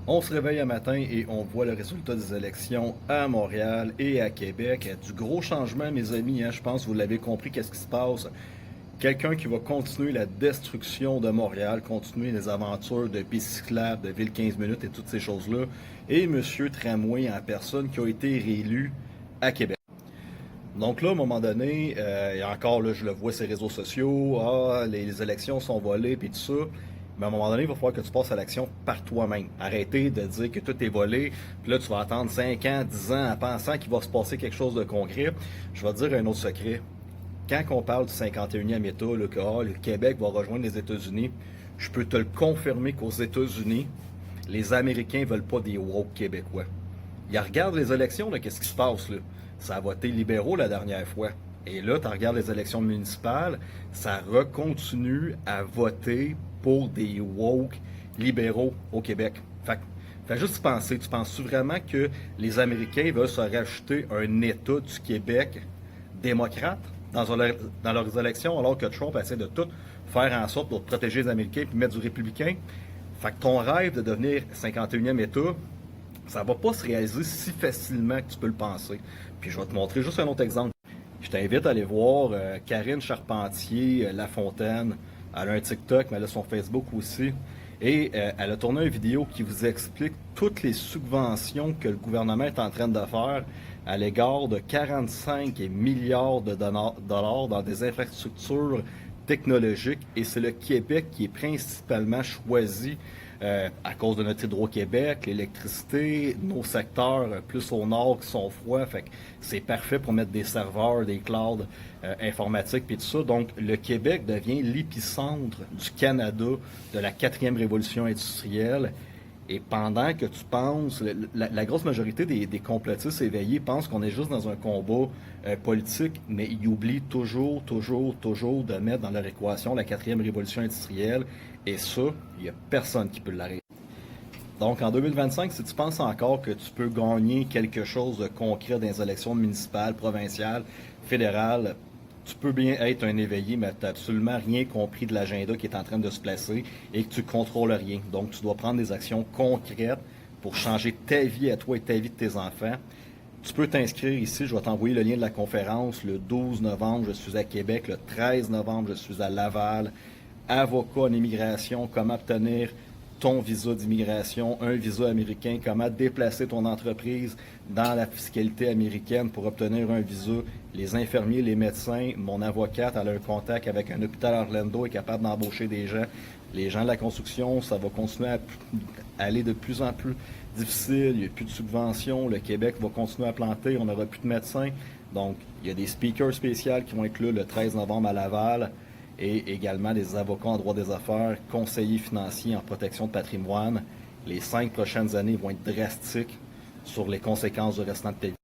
On se réveille un matin et on voit le résultat des élections à Montréal et à Québec. Du gros changement, mes amis, hein, je pense que vous l'avez compris, qu'est-ce qui se passe. Quelqu'un qui va continuer la destruction de Montréal, continuer les aventures de pistes cyclables, de ville 15 minutes et toutes ces choses-là. Et M. Tramway en personne qui a été réélu à Québec. Donc là, à un moment donné, et encore là, je le vois sur les réseaux sociaux, les élections sont volées, puis tout ça. Mais à un moment donné, il va falloir que tu passes à l'action par toi-même. Arrêtez de dire que tout est volé, puis là, tu vas attendre 5 ans, 10 ans en pensant qu'il va se passer quelque chose de concret. Je vais te dire un autre secret. Quand on parle du 51e État, là, que le Québec va rejoindre les États-Unis, je peux te le confirmer qu'aux États-Unis, les Américains ne veulent pas des woke québécois. Ils regardent les élections, qu'est-ce qui se passe là? Ça a voté libéraux la dernière fois. Et là, tu regardes les élections municipales, ça recontinue à voter pour des woke libéraux au Québec. Fait juste penser, tu penses-tu vraiment que les Américains veulent se rajouter un État du Québec démocrate dans leurs élections, alors que Trump essaie de tout faire en sorte pour protéger les Américains et mettre du républicain? Fait que ton rêve de devenir 51e État, ça va pas se réaliser si facilement que tu peux le penser. Puis je vais te montrer juste un autre exemple. Je t'invite à aller voir Karine Charpentier Lafontaine. Elle a un TikTok, mais elle a son Facebook aussi. Et elle a tourné une vidéo qui vous explique toutes les subventions que le gouvernement est en train de faire à l'égard de 45 milliards de dollars dans des infrastructures technologiques. Et c'est le Québec qui est principalement choisi à cause de notre Hydro-Québec, l'électricité, nos secteurs plus au nord qui sont froids, fait que c'est parfait pour mettre des serveurs, des clouds informatiques puis tout ça. Donc le Québec devient l'épicentre du Canada de la quatrième révolution industrielle. Et pendant que tu penses, la grosse majorité des complotistes éveillés pensent qu'on est juste dans un combat politique, mais ils oublient toujours, toujours, toujours de mettre dans leur équation la quatrième révolution industrielle. Et ça, il n'y a personne qui peut l'arrêter. Donc en 2025, si tu penses encore que tu peux gagner quelque chose de concret dans les élections municipales, provinciales, fédérales, tu peux bien être un éveillé, mais tu n'as absolument rien compris de l'agenda qui est en train de se placer et que tu ne contrôles rien. Donc tu dois prendre des actions concrètes pour changer ta vie à toi et ta vie de tes enfants. Tu peux t'inscrire ici, je vais t'envoyer le lien de la conférence. Le 12 novembre, je suis à Québec. Le 13 novembre, je suis à Laval. Avocat en immigration, comment obtenir ton visa d'immigration, un visa américain, comment déplacer ton entreprise dans la fiscalité américaine pour obtenir un visa. Les infirmiers, les médecins, mon avocate, elle a un contact avec un hôpital à Orlando, est capable d'embaucher des gens. Les gens de la construction, ça va continuer à aller de plus en plus difficile, il n'y a plus de subventions, le Québec va continuer à planter, on n'aura plus de médecins. Donc, il y a des speakers spéciaux qui vont être là le 13 novembre à Laval et également des avocats en droit des affaires, conseillers financiers en protection de patrimoine. Les 5 prochaines années vont être drastiques sur les conséquences du restant de ta vie.